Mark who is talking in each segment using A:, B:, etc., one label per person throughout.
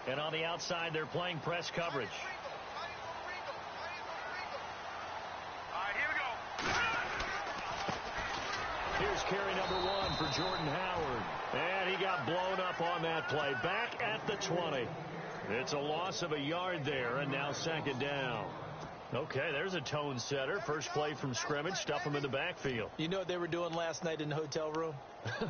A: And on the outside, they're playing press coverage. Here's carry number 1 for Jordan Howard. And he got blown up on that play. Back at the 20. It's a loss of a yard there, and now second down. Okay, there's a tone setter. First play from scrimmage, stuff him in the backfield.
B: You know what they were doing last night in the hotel room?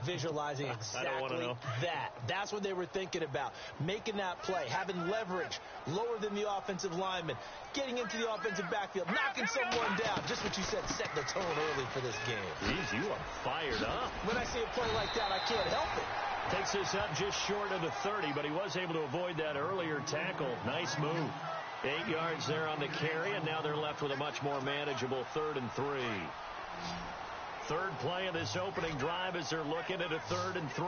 B: Visualizing exactly that. That's what they were thinking about. Making that play, having leverage, lower than the offensive lineman, getting into the offensive backfield, knocking someone down. Just what you said, set the tone early for this game.
A: Jeez, you are fired up.
B: When I see a play like that, I can't help it.
A: Takes this up just short of the 30, but he was able to avoid that earlier tackle. Nice move. 8 yards there on the carry, and now they're left with a much more manageable 3rd and 3. Third play of this opening drive as they're looking at a 3rd and 3.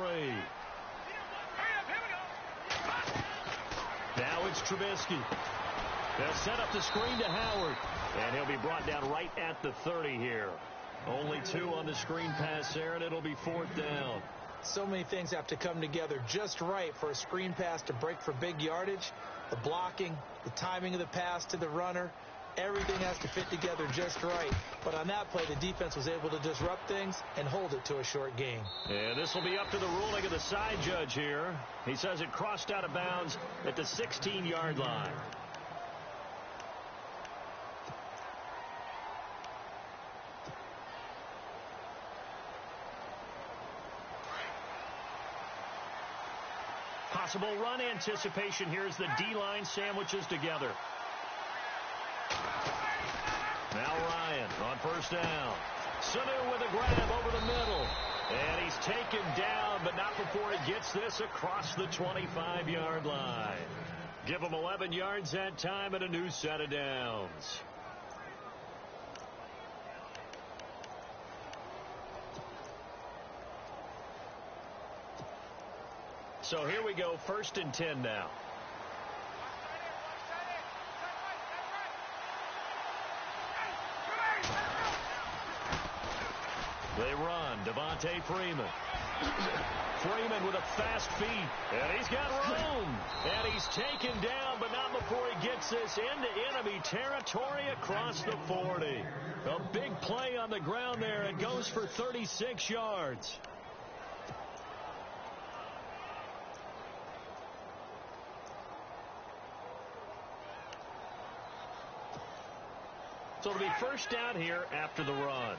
A: Now it's Trubisky. They'll set up the screen to Howard, and he'll be brought down right at the 30 here. Only 2 on the screen pass there, and it'll be 4th down.
B: So many things have to come together just right for a screen pass to break for big yardage. The blocking, the timing of the pass to the runner, everything has to fit together just right. But on that play, the defense was able to disrupt things and hold it to a short gain.
A: And this will be up to the ruling of the side judge here. He says it crossed out of bounds at the 16-yard line. Possible run anticipation here as the D-line sandwiches together. Now Ryan on first down. Sanu with a grab over the middle. And he's taken down, but not before he gets this across the 25-yard line. Give him 11 yards that time and a new set of downs. So here we go, 1st and 10 now. They run, Devontae Freeman. Freeman with a fast feet, and he's got room. And he's taken down, but not before he gets this into enemy territory across the 40. A big play on the ground there. It goes for 36 yards. So it'll be first down here after the run.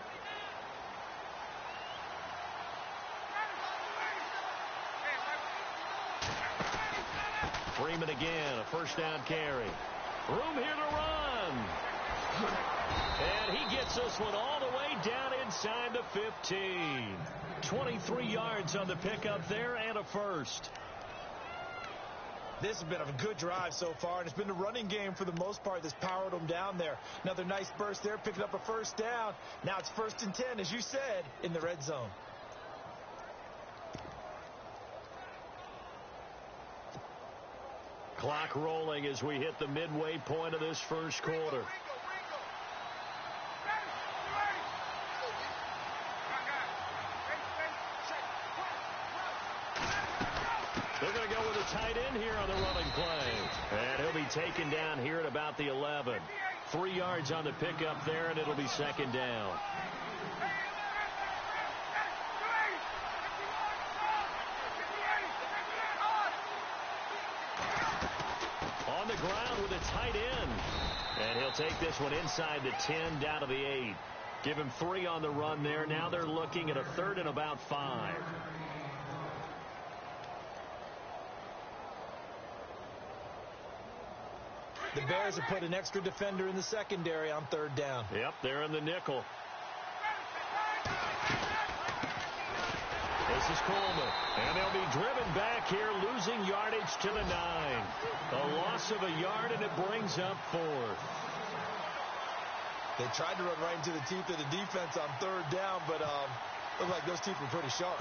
A: Freeman again, a first down carry. Room here to run. And he gets this one all the way down inside the 15. 23 yards on the pickup there and a first.
B: This has been a good drive so far, and it's been the running game for the most part that's powered them down there. Another nice burst there, picking up a first down. Now it's 1st and 10, as you said, in the red zone.
A: Clock rolling as we hit the midway point of this first quarter. They're going to go with a tight end here on the running play. And he'll be taken down here at about the 11. 3 yards on the pickup there, and it'll be second down. On the ground with a tight end. And he'll take this one inside the 10, down to the 8. Give him 3 on the run there. Now they're looking at a 3rd and about 5.
B: The Bears have put an extra defender in the secondary on 3rd down.
A: Yep, they're in the nickel. This is Coleman. And they'll be driven back here, losing yardage to the 9. A loss of a yard, and it brings up 4th.
B: They tried to run right into the teeth of the defense on 3rd down, but looked like those teeth were pretty sharp.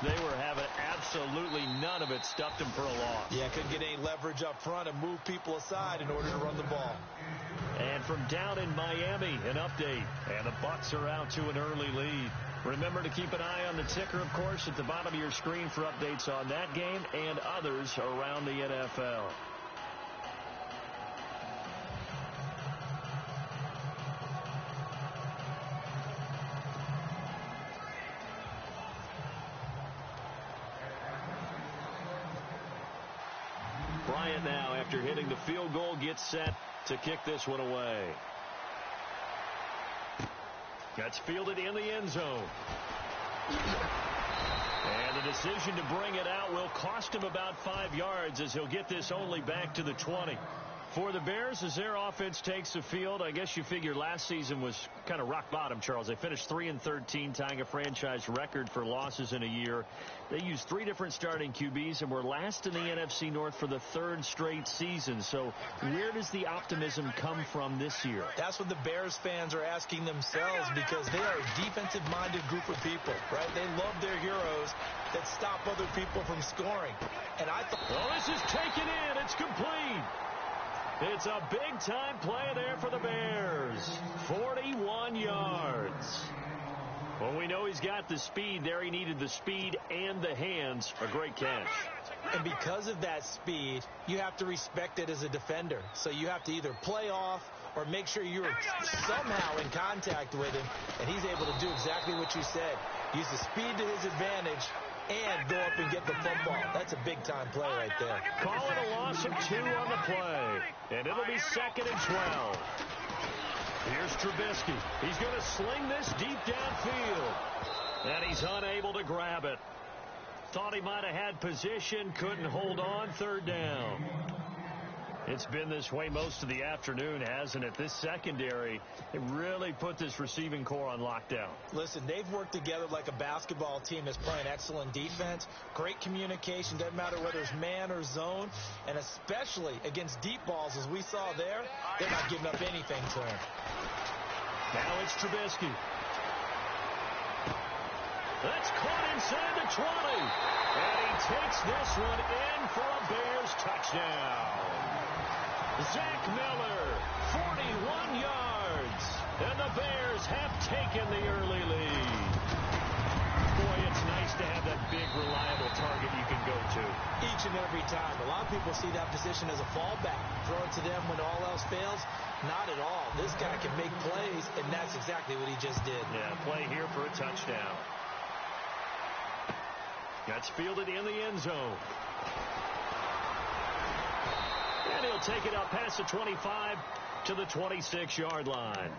A: They were having absolutely none of it. Stuffed them for a loss.
B: Yeah, couldn't get any leverage up front and move people aside in order to run the ball.
A: And from down in Miami, an update. And the Bucs are out to an early lead. Remember to keep an eye on the ticker, of course, at the bottom of your screen for updates on that game and others around the NFL. Bryant now, after hitting the field goal, gets set to kick this one away. That's fielded in the end zone. And the decision to bring it out will cost him about 5 yards as he'll get this only back to the 20. For the Bears, as their offense takes the field, I guess you figure last season was kind of rock bottom, Charles. They finished 3-13, tying a franchise record for losses in a year. They used 3 different starting QBs and were last in the NFC North for the 3rd straight season. So where does the optimism come from this year?
B: That's what the Bears fans are asking themselves, because they are a defensive-minded group of people, right? They love their heroes that stop other people from scoring. And I thought,
A: well, this is taken in. It's complete. It's a big-time play there for the Bears. 41 yards. Well, we know he's got the speed there. He needed the speed and the hands. A great catch.
B: And because of that speed, you have to respect it as a defender. So you have to either play off or make sure you're somehow in contact with him. And he's able to do exactly what you said. Use the speed to his advantage and go up and get the football. That's a big-time play right there.
A: Call it a loss of 2 on the play. And it'll be 2nd and 12. Here's Trubisky. He's going to sling this deep downfield. And he's unable to grab it. Thought he might have had position. Couldn't hold on. 3rd down. It's been this way most of the afternoon, hasn't it? This secondary, it really put this receiving core on lockdown.
B: Listen, they've worked together like a basketball team that's playing excellent defense. Great communication. Doesn't matter whether it's man or zone. And especially against deep balls, as we saw there, they're not giving up anything to him.
A: Now it's Trubisky. That's caught inside the 20. And he takes this one in for a Bears touchdown. Zach Miller, 41 yards. And the Bears have taken the early lead. Boy, it's nice to have that big, reliable target you can go to.
B: Each and every time. A lot of people see that position as a fallback. Throw it to them when all else fails. Not at all. This guy can make plays, and that's exactly what he just did.
A: Yeah, play here for a touchdown. That's fielded in the end zone. And he'll take it up past the 25 to the 26-yard line.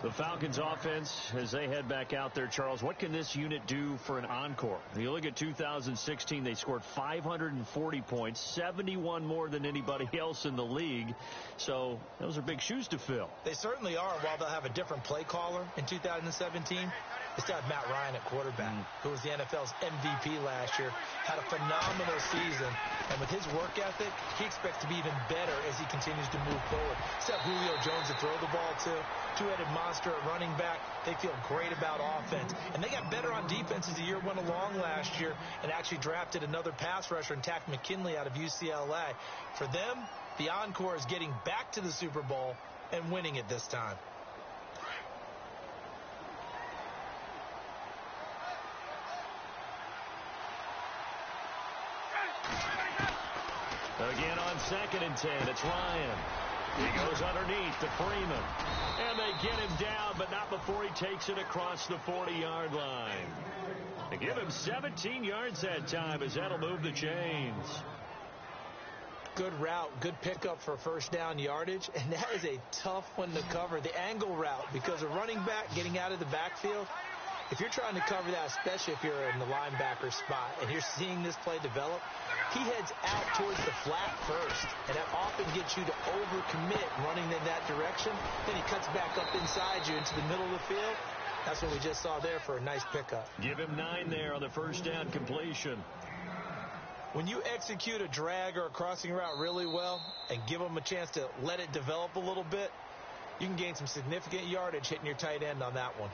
A: The Falcons offense, as they head back out there, Charles, what can this unit do for an encore? You look at 2016, they scored 540 points, 71 more than anybody else in the league. So those are big shoes to fill.
B: They certainly are. While they'll have a different play caller in 2017, they still have Matt Ryan at quarterback, who was the NFL's MVP last year, had a phenomenal season. And with his work ethic, he expects to be even better as he continues to move forward. Still have Julio Jones to throw the ball to. Two-headed monster at running back. They feel great about offense. And they got better on defense as the year went along last year and actually drafted another pass rusher and Takk McKinley out of UCLA. For them, the encore is getting back to the Super Bowl and winning it this time.
A: Again on 2nd and 10, it's Ryan. He goes underneath to Freeman. And they get him down, but not before he takes it across the 40-yard line. They give him 17 yards that time, as that'll move the chains.
B: Good route, good pickup for first down yardage, and that is a tough one to cover, the angle route, because a running back getting out of the backfield, if you're trying to cover that, especially if you're in the linebacker spot and you're seeing this play develop, he heads out towards the flat first, and that often gets you to overcommit running in that direction. Then he cuts back up inside you into the middle of the field. That's what we just saw there for a nice pickup.
A: Give him 9 there on the first down completion.
B: When you execute a drag or a crossing route really well and give them a chance to let it develop a little bit, you can gain some significant yardage hitting your tight end on that one.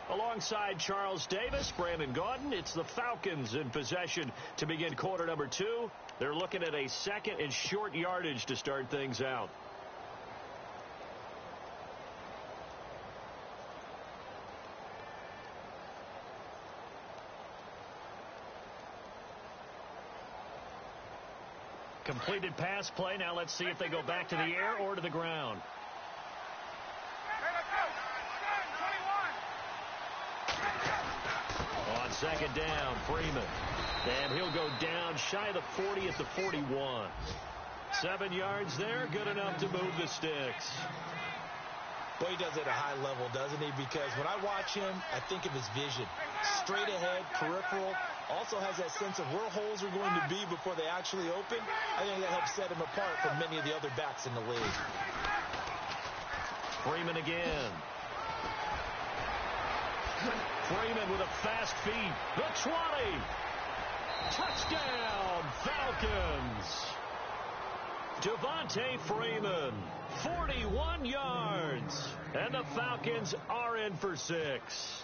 A: Alongside Charles Davis, Brandon Gaudin, it's the Falcons in possession to begin quarter number 2. They're looking at a 2nd and short yardage to start things out. Completed pass play. Now let's see if they go back to the air or to the ground. On second down, Freeman. And he'll go down shy of the 40 at the 41. 7 yards there, good enough to move the sticks.
B: Boy, he does it at a high level, doesn't he? Because when I watch him, I think of his vision. Straight ahead, peripheral. Also has that sense of where holes are going to be before they actually open. I think that helps set him apart from many of the other backs in the league.
A: Freeman again. Freeman with a fast feet. The 20. Touchdown, Falcons. Devontae Freeman, 41 yards. And the Falcons are in for 6.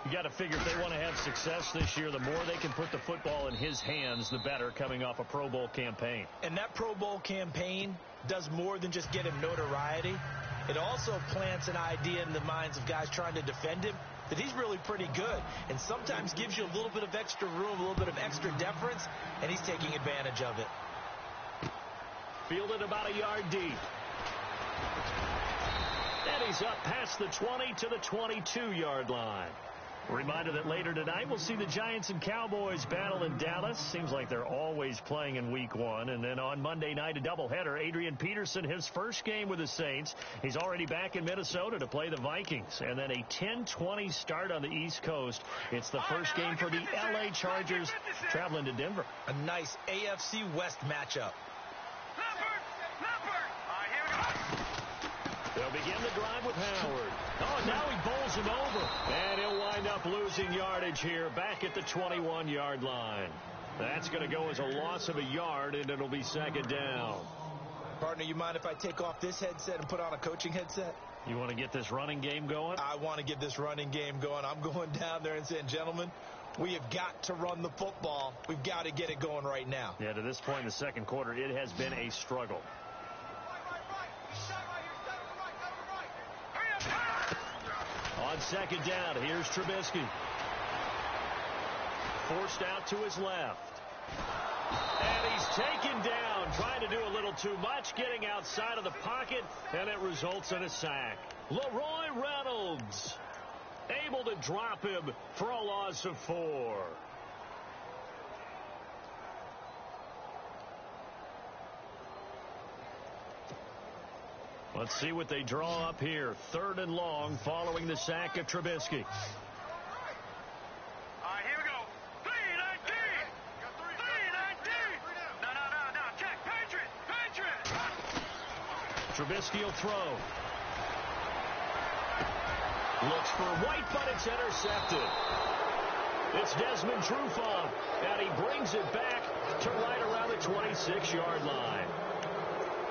A: You got to figure if they want to have success this year, the more they can put the football in his hands, the better, coming off a Pro Bowl campaign.
B: And that Pro Bowl campaign does more than just get him notoriety. It also plants an idea in the minds of guys trying to defend him that he's really pretty good, and sometimes gives you a little bit of extra room, a little bit of extra deference, and he's taking advantage of it.
A: Fielded about a yard deep. And he's up past the 20 to the 22-yard line. Reminder that later tonight we'll see the Giants and Cowboys battle in Dallas. Seems like they're always playing in week 1. And then on Monday night, a doubleheader. Adrian Peterson, his first game with the Saints. He's already back in Minnesota to play the Vikings. And then a 10:20 start on the East Coast. It's the first game for the L.A. Chargers traveling to Denver.
B: A nice AFC West matchup.
A: They'll begin the drive with Howard. Oh, now he bowls him over. And he'll wind up losing yardage here back at the 21-yard line. That's going to go as a loss of a yard, and it'll be second down.
B: Partner, you mind if I take off this headset and put on a coaching headset?
A: You want to get this running game going?
B: I want to get this running game going. I'm going down there and saying, gentlemen, we have got to run the football. We've got to get it going right now.
A: Yeah, to this point in the second quarter, it has been a struggle. On second down, here's Trubisky. Forced out to his left. And he's taken down, trying to do a little too much, getting outside of the pocket, and it results in a sack. Leroy Reynolds able to drop him for a loss of 4. Let's see what they draw up here. 3rd and long following the sack of Trubisky.
C: All right, here we go. 3-19. 3-19. No. Check. Patriot.
A: Trubisky will throw. Looks for White, but it's intercepted. It's Desmond Trufant, and he brings it back to right around the 26-yard line.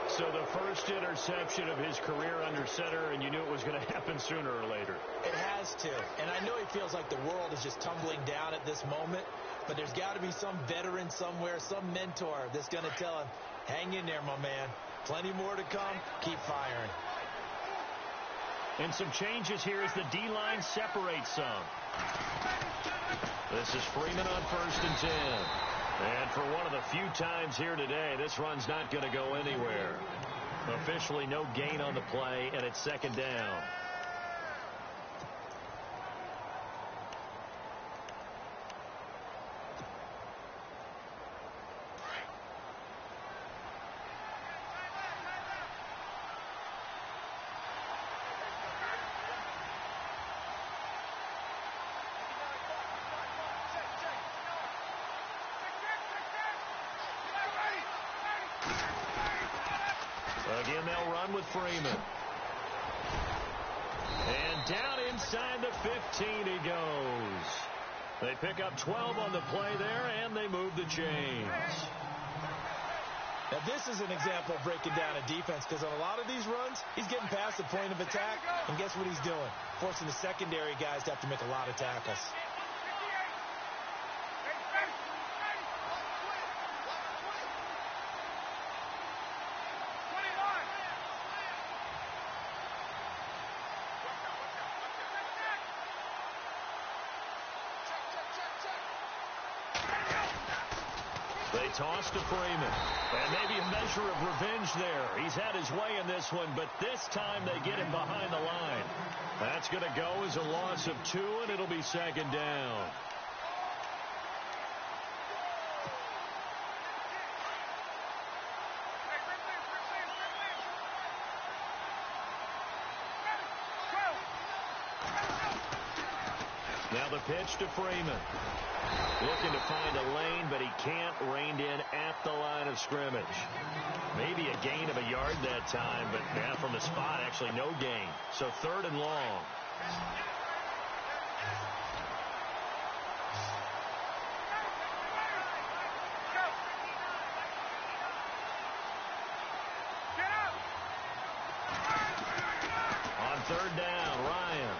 A: So the first interception of his career under center, and you knew it was going to happen sooner or later.
B: It has to. And I know he feels like the world is just tumbling down at this moment, but there's got to be some veteran somewhere, some mentor that's going to tell him, hang in there, my man. Plenty more to come. Keep firing.
A: And some changes here as the D-line separates some. This is Freeman on 1st and 10. And for one of the few times here today, this run's not going to go anywhere. Officially no gain on the play, and it's second down. Again, they'll run with Freeman. And down inside the 15 he goes. They pick up 12 on the play there, and they move the chains.
B: Now, this is an example of breaking down a defense, because on a lot of these runs, he's getting past the point of attack, and guess what he's doing? Forcing the secondary guys to have to make a lot of tackles.
A: They toss to Freeman. And maybe a measure of revenge there. He's had his way in this one, but this time they get him behind the line. That's going to go as a loss of 2, and it'll be second down. Now the pitch to Freeman. Looking to find a lane, but he can't. Reined in at the line of scrimmage. Maybe a gain of a yard that time, but from the spot, actually no gain. So 3rd and long. On 3rd down, Ryan.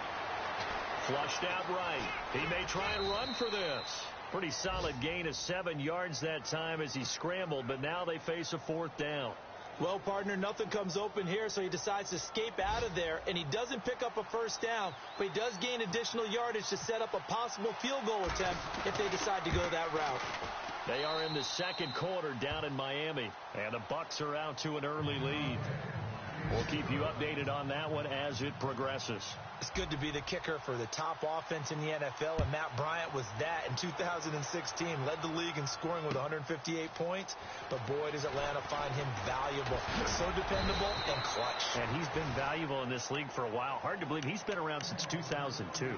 A: Flushed out right. He may try and run for this. Pretty solid gain of 7 yards that time as he scrambled, but now they face a 4th down.
B: Well, partner, nothing comes open here, so he decides to escape out of there, and he doesn't pick up a 1st down, but he does gain additional yardage to set up a possible field goal attempt if they decide to go that route.
A: They are in the 2nd quarter down in Miami, and the Bucs are out to an early lead. We'll keep you updated on that one as it progresses.
B: It's good to be the kicker for the top offense in the NFL, and Matt Bryant was that in 2016. Led the league in scoring with 158 points, but boy, does Atlanta find him valuable. So dependable and clutch.
A: And he's been valuable in this league for a while. Hard to believe he's been around since 2002.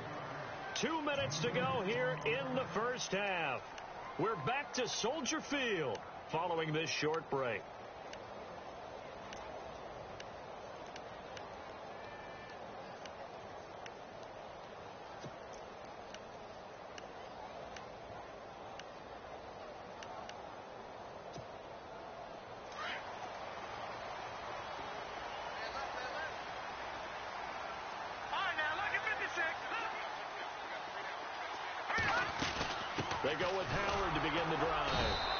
A: 2 minutes to go here in the 1st half. We're back to Soldier Field following this short break. They go with Howard to begin the drive.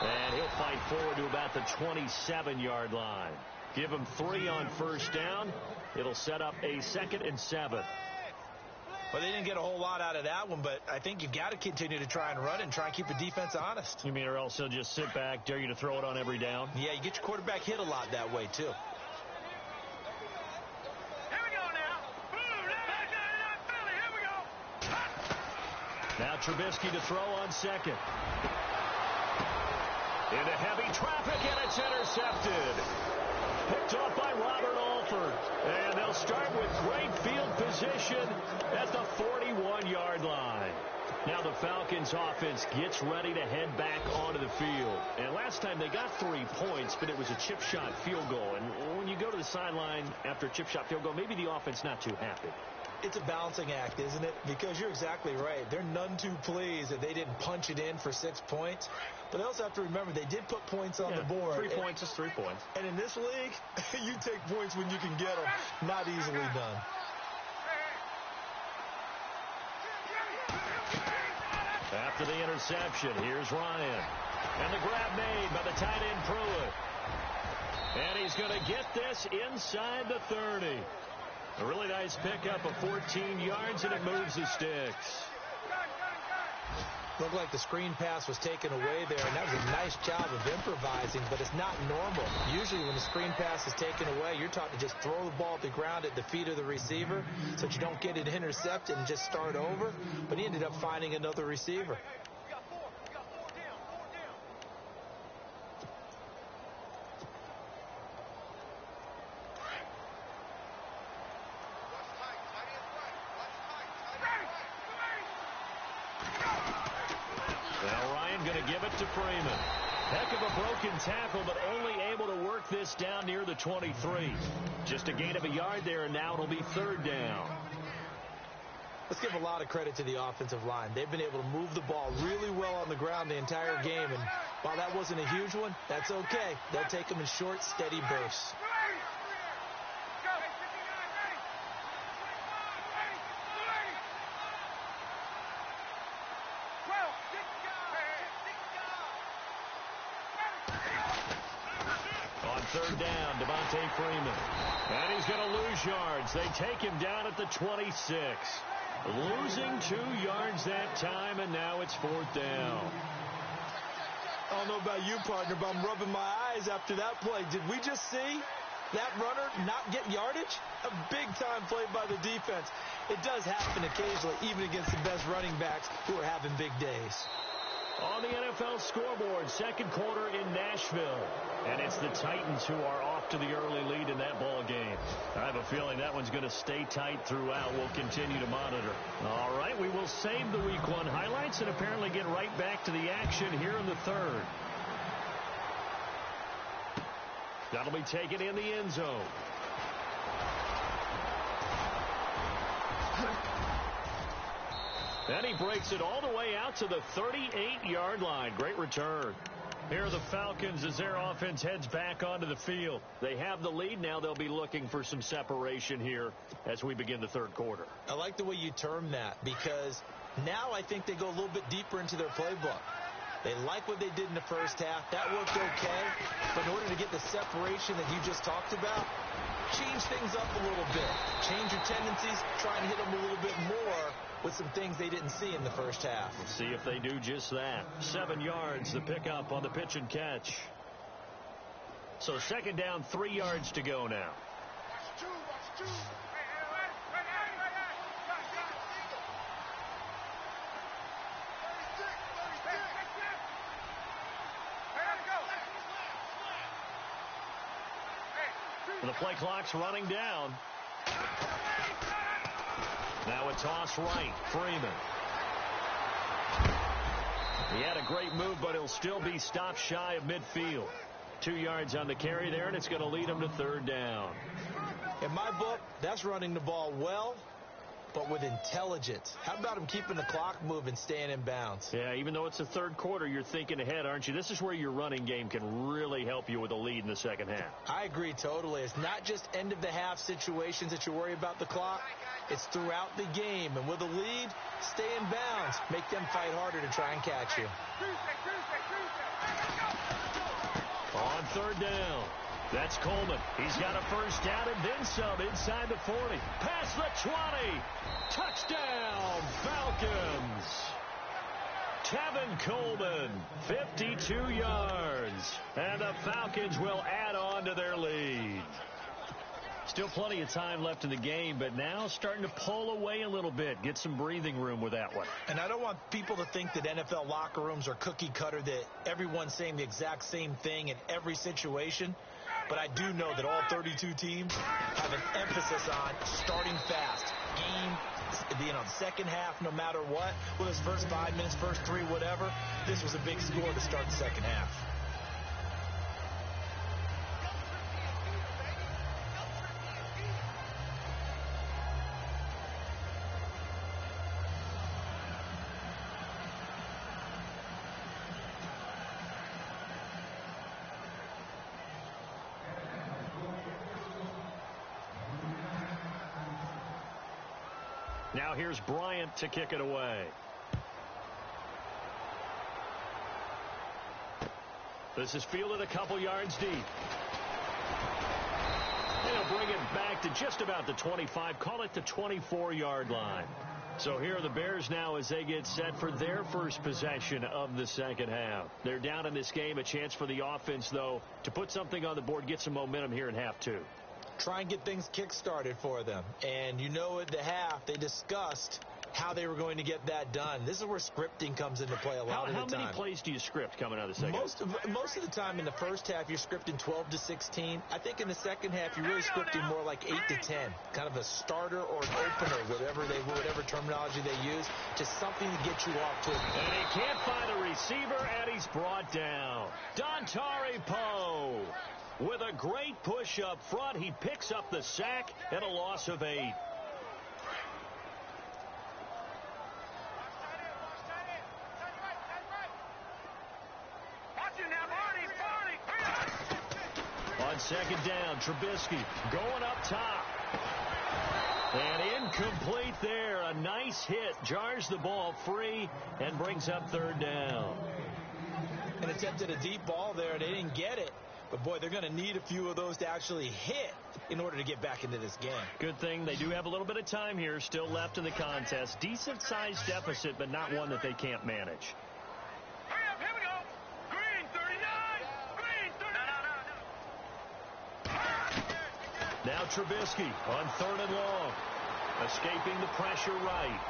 A: And he'll fight forward to about the 27-yard line. Give him 3 on 1st down. It'll set up a 2nd and 7.
B: Well, they didn't get a whole lot out of that one, but I think you've got to continue to try and run and try and keep the defense honest.
A: You mean or else he'll just sit back, dare you to throw it on every down?
B: Yeah, you get your quarterback hit a lot that way, too.
A: Now Trubisky to throw on 2nd. Into heavy traffic, and it's intercepted. Picked off by Robert Alford. And they'll start with great field position at the 41-yard line. Now the Falcons offense gets ready to head back onto the field. And last time they got 3 points, but it was a chip shot field goal. And when you go to the sideline after a chip shot field goal, maybe the offense not too happy.
B: It's a balancing act, isn't it? Because you're exactly right. They're none too pleased that they didn't punch it in for 6 points. But they also have to remember they did put points on the board.
A: 3 points is 3 points.
B: And in this league, you take points when you can get them. Not easily done.
A: After the interception, here's Ryan. And the grab made by the tight end Pruitt. And he's going to get this inside the 30. A really nice pickup of 14 yards, and it moves the sticks.
B: Looked like the screen pass was taken away there, and that was a nice job of improvising, but it's not normal. Usually when the screen pass is taken away, you're taught to just throw the ball at the ground at the feet of the receiver so that you don't get it intercepted and just start over. But he ended up finding another receiver.
A: Give it to Freeman. Heck of a broken tackle, but only able to work this down near the 23. Just a gain of a yard there, and now it'll be 3rd down.
B: Let's give a lot of credit to the offensive line. They've been able to move the ball really well on the ground the entire game, and while that wasn't a huge one, that's okay. They'll take them in short, steady bursts.
A: On 3rd down, Devontae Freeman. And he's going to lose yards. They take him down at the 26. Losing 2 yards that time, and now it's 4th down.
B: Oh, don't know about you, partner, but I'm rubbing my eyes after that play. Did we just see that runner not get yardage? A big-time play by the defense. It does happen occasionally, even against the best running backs who are having big days.
A: On the NFL scoreboard, second quarter in Nashville. And it's the Titans who are off to the early lead in that ball game. I have a feeling that one's going to stay tight throughout. We'll continue to monitor. All right, we will save the Week 1 highlights and apparently get right back to the action here in the third. That'll be taken in the end zone. And he breaks it all the way out to the 38-yard line. Great return. Here are the Falcons as their offense heads back onto the field. They have the lead. Now they'll be looking for some separation here as we begin the third quarter.
B: I like the way you term that, because now I think they go a little bit deeper into their playbook. They like what they did in the first half. That worked okay. But in order to get the separation that you just talked about, change things up a little bit. Change your tendencies. Try and hit them a little bit more with some things they didn't see in the first half.
A: Let's see if they do just that. 7 yards, the pickup on the pitch and catch. So second down, 3 yards to go now. The play clock's running down. Now a toss right. Freeman. He had a great move, but he'll still be stopped shy of midfield. 2 yards on the carry there, and it's going to lead him to third down.
B: In my book, that's running the ball well, but with intelligence. How about him keeping the clock moving, staying in bounds?
A: Yeah, even though it's the third quarter, you're thinking ahead, aren't you? This is where your running game can really help you with a lead in the second half.
B: I agree totally. It's not just end-of-the-half situations that you worry about the clock. It's throughout the game. And with a lead, stay in bounds. Make them fight harder to try and catch you.
A: On third down. That's Coleman. He's got a first down and then some inside the 40. Past the 20. Touchdown, Falcons. Tevin Coleman, 52 yards. And the Falcons will add on to their lead. Still plenty of time left in the game, but now starting to pull away a little bit. Get some breathing room with that one.
B: And I don't want people to think that NFL locker rooms are cookie cutter, that everyone's saying the exact same thing in every situation. But I do know that all 32 teams have an emphasis on starting fast. Game, the second half, no matter what, whether it's first 5 minutes, first 3, whatever, this was a big score to start the second half.
A: Now here's Bryant to kick it away. This is fielded a couple yards deep. And he'll bring it back to just about the 25. Call it the 24-yard line. So here are the Bears now as they get set for their first possession of the second half. They're down in this game. A chance for the offense, though, to put something on the board, get some momentum here in half two.
B: Try and get things kick-started for them. And at the half, they discussed how they were going to get that done. This is where scripting comes into play a lot of the time.
A: How many plays do you script coming out of the second?
B: Most of the time in the first half, you're scripting 12 to 16. I think in the second half, you're really scripting more like 8 to 10. Kind of a starter or an opener, whatever terminology they use. Just something to get you off to a good.
A: And he can't find a receiver, and he's brought down. Dontari Poe. With a great push up front, he picks up the sack and a loss of 8. On second down, Trubisky going up top. And incomplete there. A nice hit. Jars the ball free and brings up third down.
B: And attempted a deep ball there. They didn't get it. But, boy, they're going to need a few of those to actually hit in order to get back into this game.
A: Good thing they do have a little bit of time here still left in the contest. Decent-sized deficit, but not one that they can't manage.
C: Hurry up, here we go. Green 3.
A: Now Trubisky on 3rd and long. Escaping the pressure right.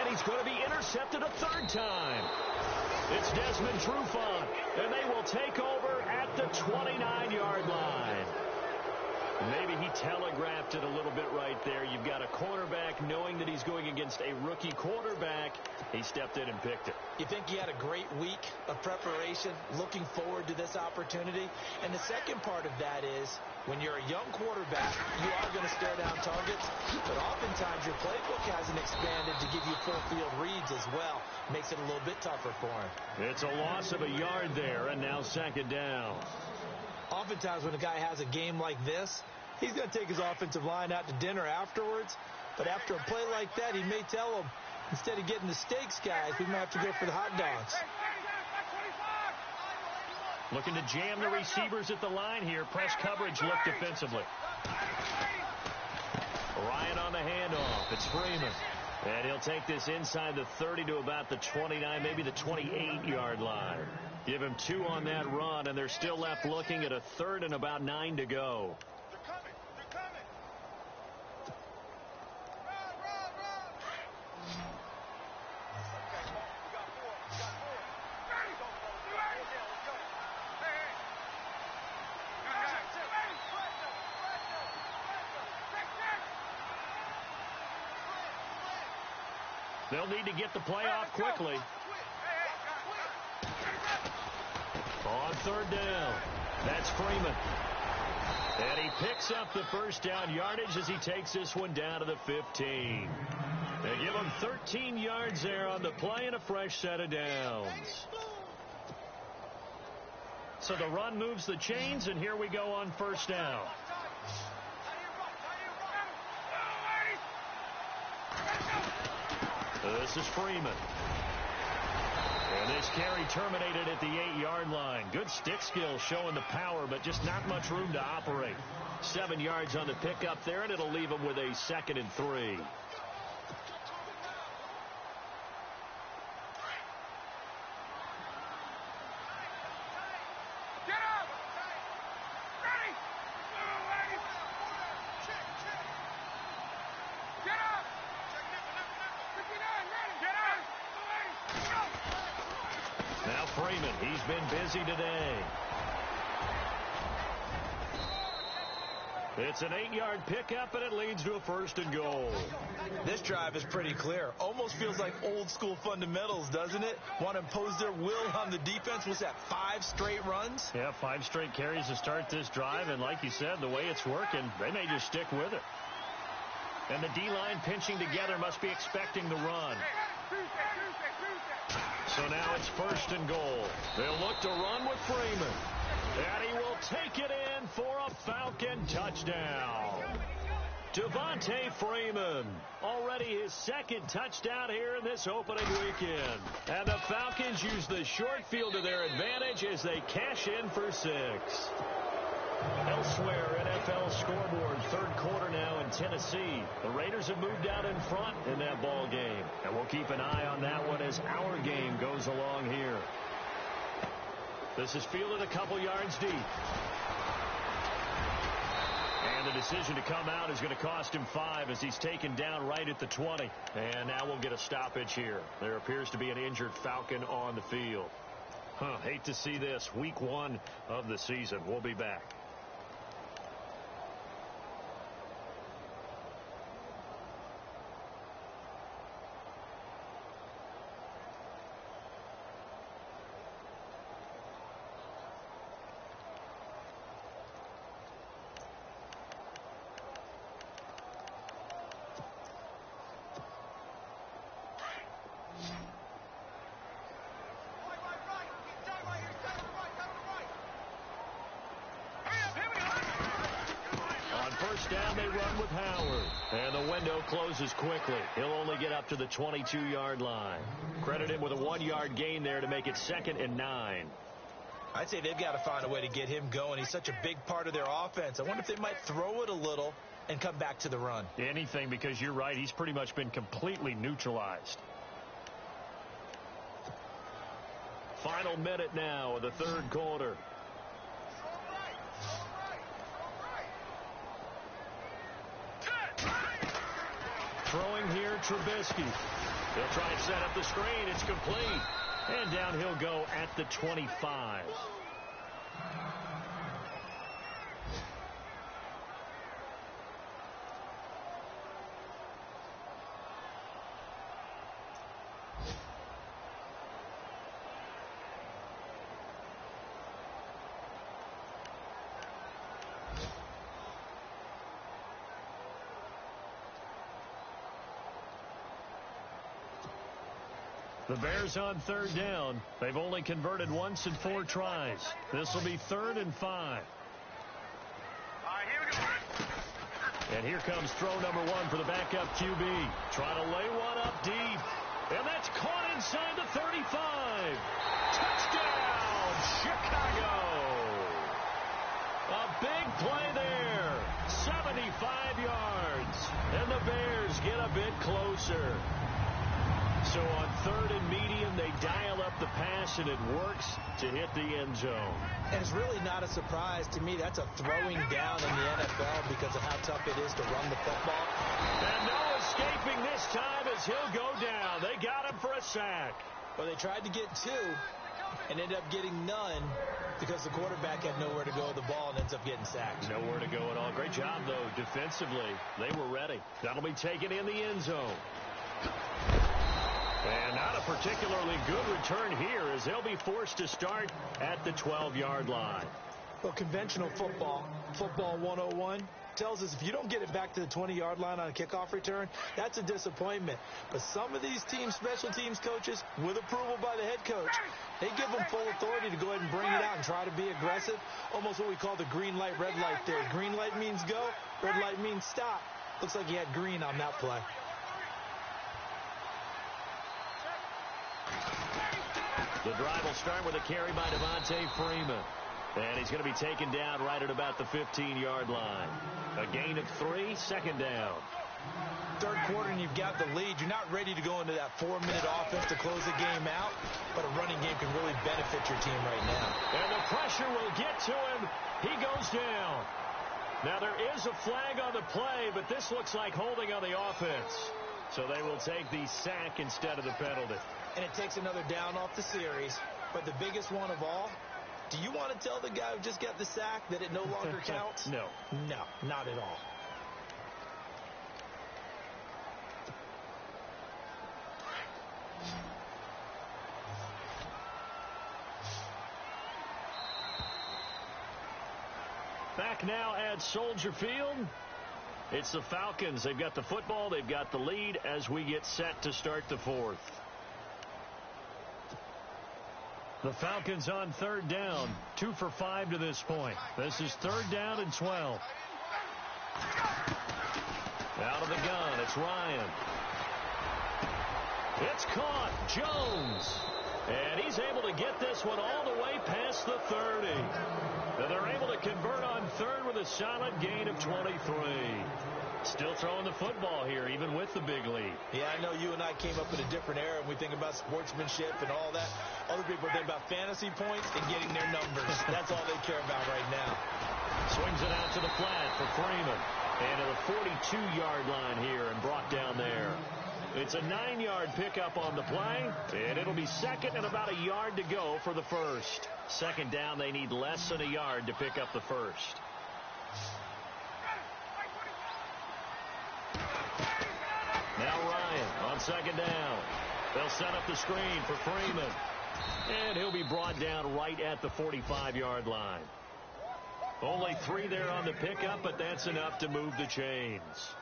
A: And he's going to be intercepted a 3rd time. It's Desmond Trufant, and they will take over at the 29-yard line. Maybe he telegraphed it a little bit right there. You've got a cornerback knowing that he's going against a rookie quarterback. He stepped in and picked it.
B: You think he had a great week of preparation, looking forward to this opportunity? And the second part of that is, when you're a young quarterback, you are going to stare down targets, but oftentimes your playbook hasn't expanded to give you full field reads as well. Makes it a little bit tougher for him.
A: It's a loss of a yard there, and now 2nd down.
B: Oftentimes when a guy has a game like this, he's going to take his offensive line out to dinner afterwards. But after a play like that, he may tell them, instead of getting the steaks, guys, we might have to go for the hot dogs.
A: Looking to jam the receivers at the line here. Press coverage look defensively. Ryan on the handoff. It's Freeman. And he'll take this inside the 30 to about the 29, maybe the 28-yard line. Give him 2 on that run, and they're still left looking at a 3rd and about 9 to go.
C: They're coming. They're coming. Run. Okay, we got 4. Ready. Let's go. Hey.
A: They'll need to get the play off quickly. On 3rd down, that's Freeman. And he picks up the first down yardage as he takes this one down to the 15. They give him 13 yards there on the play and a fresh set of downs. So the run moves the chains, and here we go on 1st down. This is Freeman. And this carry terminated at the 8-yard line. Good stick skill showing the power, but just not much room to operate. 7 yards on the pickup there, and it'll leave him with a 2nd and 3. Now Freeman, he's been busy today. It's an 8-yard pickup, and it leads to a 1st and goal.
B: This drive is pretty clear. Almost feels like old school fundamentals, doesn't it? Want to impose their will on the defense. What's that, 5 straight runs?
A: Yeah, 5 straight carries to start this drive, and like you said, the way it's working, they may just stick with it. And the D-line pinching together must be expecting the run. So now it's 1st and goal. They'll look to run with Freeman. And he will take it in for a Falcon touchdown. Devontae Freeman, already his 2nd touchdown here in this opening weekend. And the Falcons use the short field to their advantage as they cash in for 6. Elsewhere, NFL scoreboard, 3rd quarter now in Tennessee. The Raiders have moved out in front in that ball game. And we'll keep an eye on that one as our game goes along here. This is fielded a couple yards deep. And the decision to come out is going to cost him 5 as he's taken down right at the 20. And now we'll get a stoppage here. There appears to be an injured Falcon on the field. Hate to see this. Week 1 of the season. We'll be back. Down they run with Howard. And the window closes quickly. He'll only get up to the 22-yard line. Credit him with a 1-yard gain there to make it 2nd and 9.
B: I'd say they've got to find a way to get him going. He's such a big part of their offense. I wonder if they might throw it a little and come back to the run.
A: Anything, because you're right. He's pretty much been completely neutralized. Final minute now of the 3rd quarter. Trubisky. He'll try and set up the screen. It's complete. And down he'll go at the 25. The Bears on third down. They've only converted once in 4 tries. This will be 3rd and 5.
C: All right, here we go.
A: And here comes throw number 1 for the backup QB. Trying to lay one up deep. And that's caught inside the 35. Touchdown, Chicago. A big play there. 75 yards. And the Bears get a bit closer. So on 3rd and medium, they dial up the pass, and it works to hit the end zone.
B: And it's really not a surprise to me. That's a throwing down in the NFL because of how tough it is to run the football.
A: And no escaping this time as he'll go down. They got him for a sack.
B: Well, they tried to get 2 and ended up getting none because the quarterback had nowhere to go with the ball and ends up getting sacked.
A: Nowhere to go at all. Great job, though, defensively. They were ready. That'll be taken in the end zone. And not a particularly good return here as they'll be forced to start at the 12-yard line.
B: Well, conventional football 101, tells us if you don't get it back to the 20-yard line on a kickoff return, that's a disappointment. But some of these teams, special teams coaches, with approval by the head coach, they give them full authority to go ahead and bring it out and try to be aggressive. Almost what we call the green light, red light theory. Green light means go, red light means stop. Looks like he had green on that play.
A: The drive will start with a carry by Devontae Freeman. And he's going to be taken down right at about the 15-yard line. A gain of 3, 2nd down.
B: Third quarter and you've got the lead. You're not ready to go into that 4-minute offense to close the game out, but a running game can really benefit your team right now.
A: And the pressure will get to him. He goes down. Now there is a flag on the play, but this looks like holding on the offense. So they will take the sack instead of the penalty.
B: And it takes another down off the series. But the biggest one of all, do you want to tell the guy who just got the sack that it no longer counts?
A: No.
B: No, not at all.
A: Back now at Soldier Field. It's the Falcons. They've got the football. They've got the lead as we get set to start the 4th. The Falcons on 3rd down. 2 for 5 to this point. This is 3rd down and 12. Out of the gun, it's Ryan. It's caught. Jones. And he's able to get this one all the way past the 30. And they're able to convert on 3rd with a solid gain of 23. Still throwing the football here, even with the big lead.
B: Yeah, I know you and I came up in a different era, and we think about sportsmanship and all that. Other people think about fantasy points and getting their numbers. That's all they care about right now.
A: Swings it out to the flat for Freeman. And to the 42-yard line here and brought down there. It's a 9-yard pickup on the play, and it'll be 2nd and about a yard to go for the 1st. 2nd down, they need less than a yard to pick up the 1st. Now Ryan on 2nd down. They'll set up the screen for Freeman. And he'll be brought down right at the 45-yard line. Only 3 there on the pickup, but that's enough to move the chains.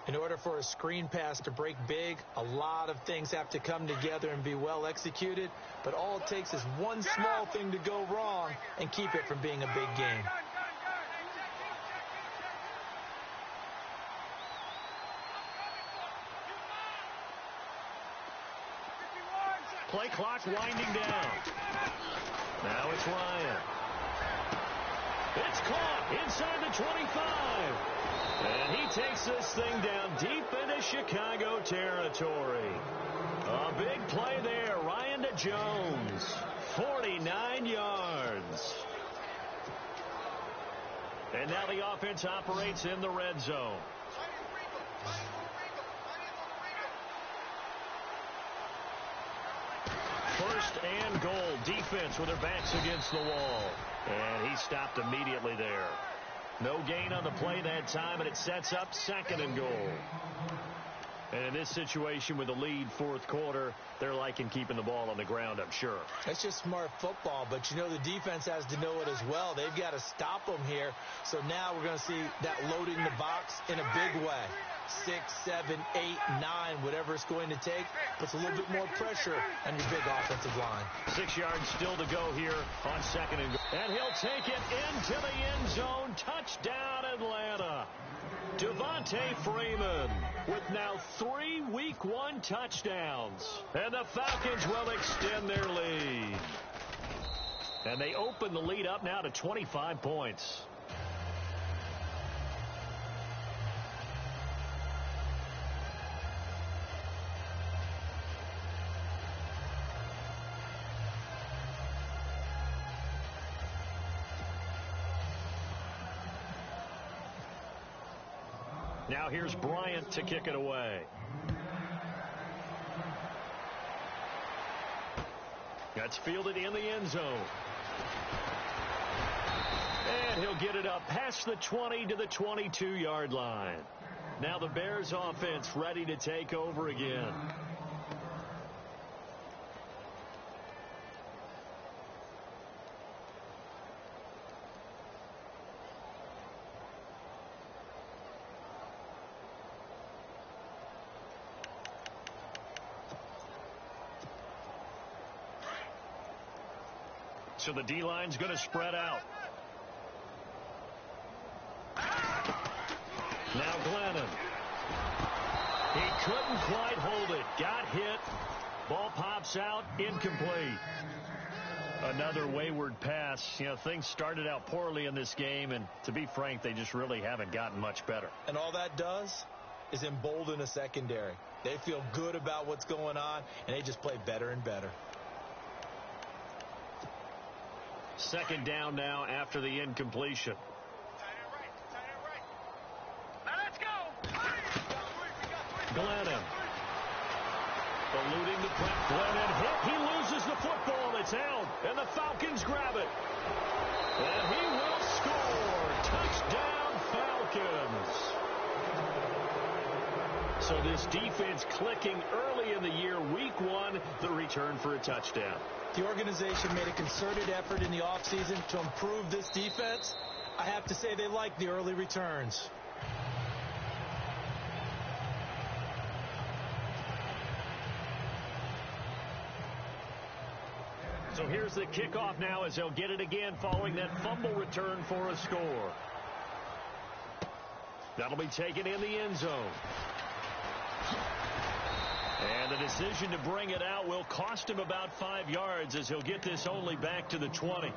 B: In order for a screen pass to break big, a lot of things have to come together and be well executed. But all it takes is one small thing to go wrong and keep it from being a big game.
A: Play clock winding down. Now it's Ryan. It's caught inside the 25. And he takes this thing down deep into Chicago territory. A big play there. Ryan to Jones. 49 yards. And now the offense operates in the red zone. First and goal. Defense with their backs against the wall. And he stopped immediately there. No gain on the play that time, and it sets up second and goal. And in this situation with the lead fourth quarter, they're liking keeping the ball on the ground, I'm sure.
B: It's just smart football, but you know the defense has to know it as well. They've got to stop them here. So now we're going to see that loading the box in a big way. 6, 7, 8, 9, whatever it's going to take, puts a little bit more pressure on your big offensive line.
A: 6 yards still to go here on second and goal. And he'll take it into the end zone. Touchdown, Atlanta. Devontae Freeman with now 3 Week 1 touchdowns. And the Falcons will extend their lead. And they open the lead up now to 25 points. Now here's Bryant to kick it away. That's fielded in the end zone. And he'll get it up past the 20 to the 22-yard line. Now the Bears offense ready to take over again. So the D-line's going to spread out. Now Glennon. He couldn't quite hold it. Got hit. Ball pops out. Incomplete. Another wayward pass. You know, things started out poorly in this game, and to be frank, they just really haven't gotten much better.
B: And all that does is embolden a secondary. They feel good about what's going on, and they just play better and better.
A: Second down now after the incompletion.
C: Now let's go.
A: Glennon. Eluding the press. Glennon hit. He loses the football. It's out. And the Falcons grab it. And he will score. Touchdown, Falcons. So this defense clicking early in the year. Week 1, the return for a touchdown.
B: The organization made a concerted effort in the offseason to improve this defense. I have to say they like the early returns.
A: So here's the kickoff now as they'll get it again following that fumble return for a score. That'll be taken in the end zone. And the decision to bring it out will cost him about 5 yards as he'll get this only back to the 20.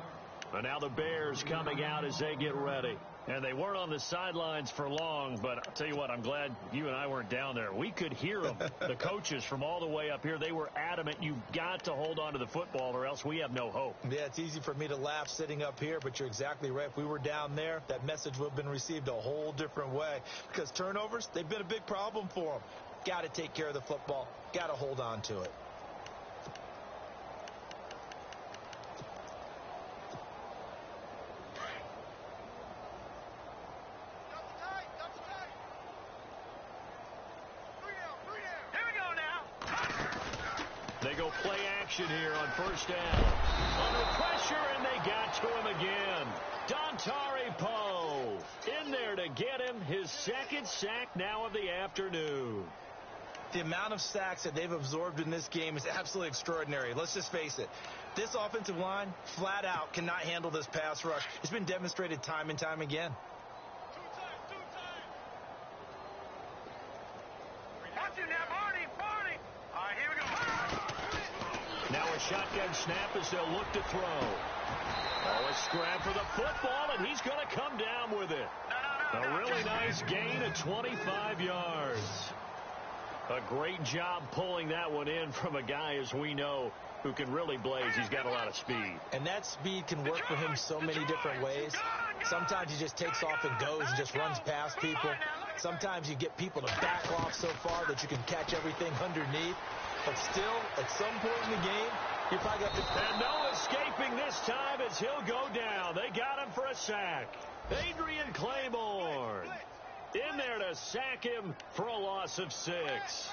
A: And now the Bears coming out as they get ready. And they weren't on the sidelines for long, but I'll tell you what, I'm glad you and I weren't down there. We could hear them, the coaches from all the way up here. They were adamant, you've got to hold on to the football or else we have no hope.
B: Yeah, it's easy for me to laugh sitting up here, but you're exactly right. If we were down there, that message would have been received a whole different way. Because turnovers, they've been a big problem for them. Got to take care of the football. Got to hold on to it.
A: They go play action here on first down. Under pressure, and they got to him again. Dontari Poe in there to get him his second sack now of the afternoon.
B: The amount of sacks that they've absorbed in this game is absolutely extraordinary. Let's just face it. This offensive line, flat out, cannot handle this pass rush. It's been demonstrated time and time again.
C: Watch it now, Barney. All right, here we go.
A: Now a shotgun snap as they'll look to throw. Oh, a scrap for the football, and he's going to come down with it. A really nice gain of 25 yards. A great job pulling that one in from a guy, as we know, who can really blaze. He's got a lot of speed.
B: And that speed can work for him so many different ways. Sometimes he just takes off and goes and just runs past people. Sometimes you get people to back off so far that you can catch everything underneath. But still, at some point in the game, You're probably going to have to...
A: And no escaping this time as he'll go down. They got him for a sack. Adrian Claymore in there to sack him for a loss of 6.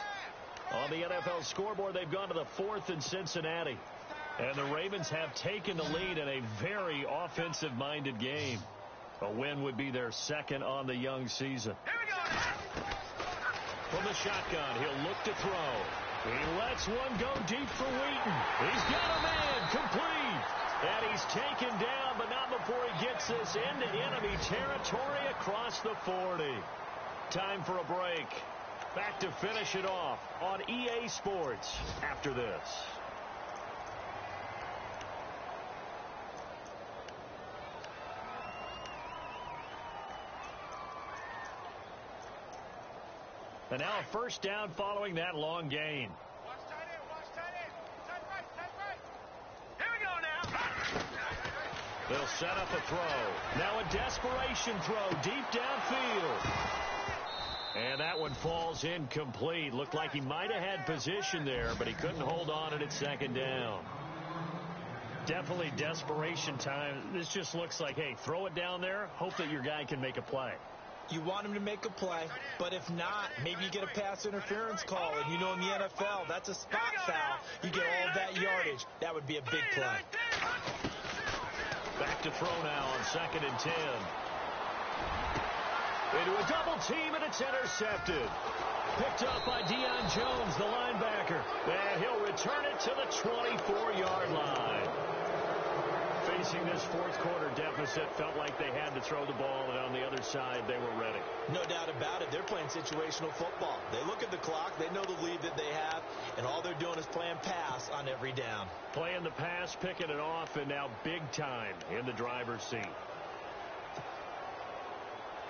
A: On the NFL scoreboard, they've gone to the 4th in Cincinnati. And the Ravens have taken the lead in a very offensive-minded game. A win would be their 2nd on the young season. From the shotgun, he'll look to throw. He lets one go deep for Wheaton. He's got a man complete. And he's taken down, but not before he gets this into enemy territory across the 40. Time for a break. Back to finish it off on EA Sports after this. And now a first down following that long gain.
C: Watch tight end, watch tight end. Tight right. Here we go now.
A: They'll set up a throw. Now a desperation throw deep downfield. And that one falls incomplete. Looked like he might have had position there, but he couldn't hold on at 2nd down. Definitely desperation time. This just looks like, hey, throw it down there, hope that your guy can make a play.
B: You want him to make a play, but if not, maybe you get a pass interference call. And you know in the NFL, that's a spot foul. You get all of that yardage. That would be a big play.
A: Back to throw now on 2nd and 10. Into a double team, and it's intercepted. Picked up by Deion Jones, the linebacker. And he'll return it to the 24-yard line. Facing this 4th quarter deficit, felt like they had to throw the ball, and on the other side, they were ready.
B: No doubt about it. They're playing situational football. They look at the clock. They know the lead that they have, and all they're doing is playing pass on every down.
A: Playing the pass, picking it off, and now big time in the driver's seat.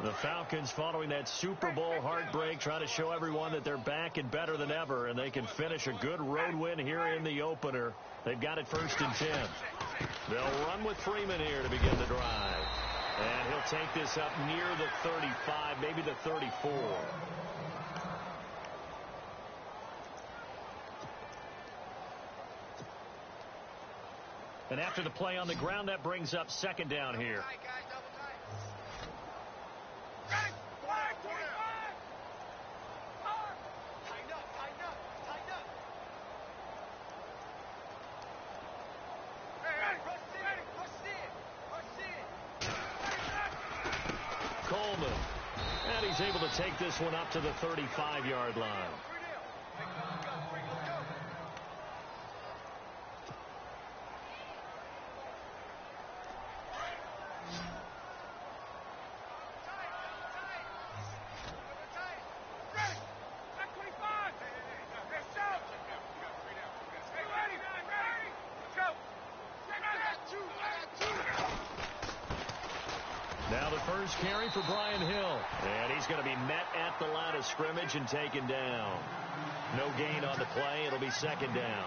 A: The Falcons, following that Super Bowl heartbreak, trying to show everyone that they're back and better than ever, and they can finish a good road win here in the opener. They've got it 1st and 10. They'll run with Freeman here to begin the drive. And he'll take this up near the 35, maybe the 34. And after the play on the ground, that brings up 2nd down here. Coleman. And he's able to take this one up to the 35-yard line. Now the first carry for Brian Hill. And he's going to be met at the line of scrimmage and taken down. No gain on the play. It'll be 2nd down.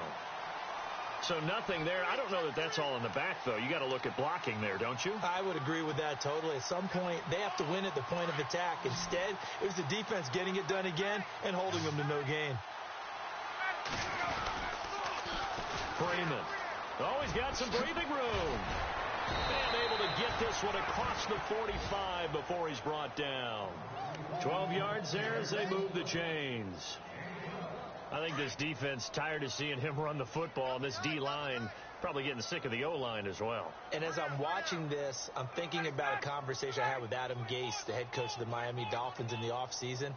A: So nothing there. I don't know that that's all in the back, though. You got to look at blocking there, don't you?
B: I would agree with that totally. At some point, they have to win at the point of attack. Instead, it was the defense getting it done again and holding them to no gain.
A: Freeman. Oh, he's got some breathing room. And able to get this one across the 45 before he's brought down. 12 yards there as they move the chains. I think this defense tired of seeing him run the football, and this D-line probably getting sick of the O-line as well.
B: And as I'm watching this, I'm thinking about a conversation I had with Adam Gase, the head coach of the Miami Dolphins in the offseason.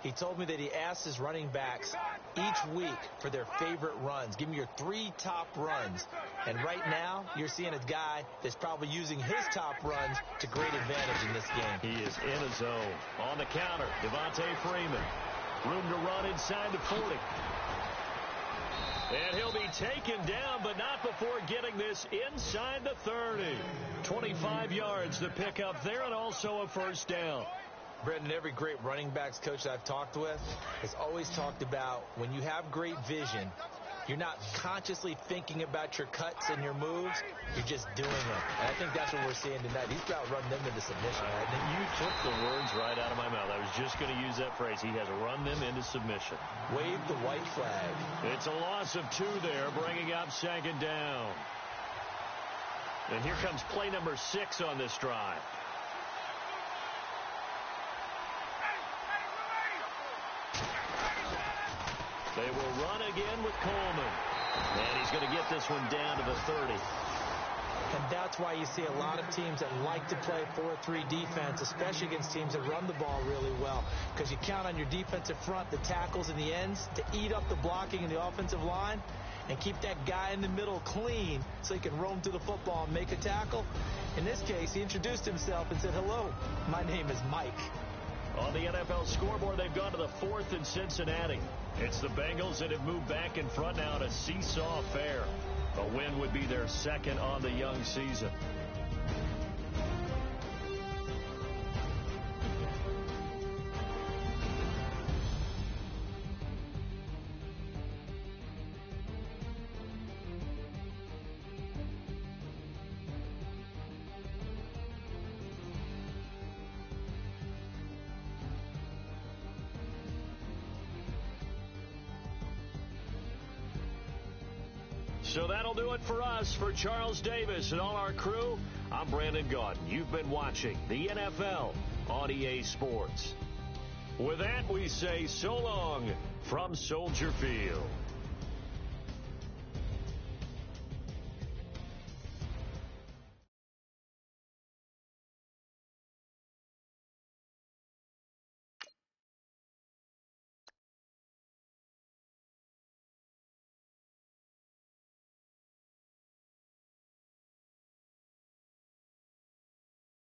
B: He told me that he asked his running backs each week for their favorite runs. Give me your 3 top runs. And right now, you're seeing a guy that's probably using his top runs to great advantage in this game.
A: He is in a zone. On the counter, Devontae Freeman. Room to run inside the 40. And he'll be taken down, but not before getting this inside the 30. 25 yards to pick up there, and also a first down.
B: Brendan, every great running backs coach that I've talked with has always talked about when you have great vision, You're not consciously thinking about your cuts and your moves. You're just doing them. And I think that's what we're seeing tonight. He's about run them into submission.
A: You took the words right out of my mouth. I was just going to use that phrase. He has run them into submission.
B: Wave the white flag.
A: It's a loss of 2 there, bringing up second down. And here comes play number 6 on this drive. They will run again with Coleman. And he's going to get this one down to the 30.
B: And that's why you see a lot of teams that like to play 4-3 defense, especially against teams that run the ball really well, because you count on your defensive front, the tackles and the ends, to eat up the blocking in the offensive line and keep that guy in the middle clean so he can roam to the football and make a tackle. In this case, he introduced himself and said, "Hello, my name is Mike."
A: On the NFL scoreboard, they've gone to the 4th in Cincinnati. It's the Bengals that have moved back in front now in a seesaw affair. A win would be their second on the young season. So that'll do it for us. For Charles Davis and all our crew, I'm Brandon Gaudin. You've been watching the NFL on EA Sports. With that, we say so long from Soldier Field.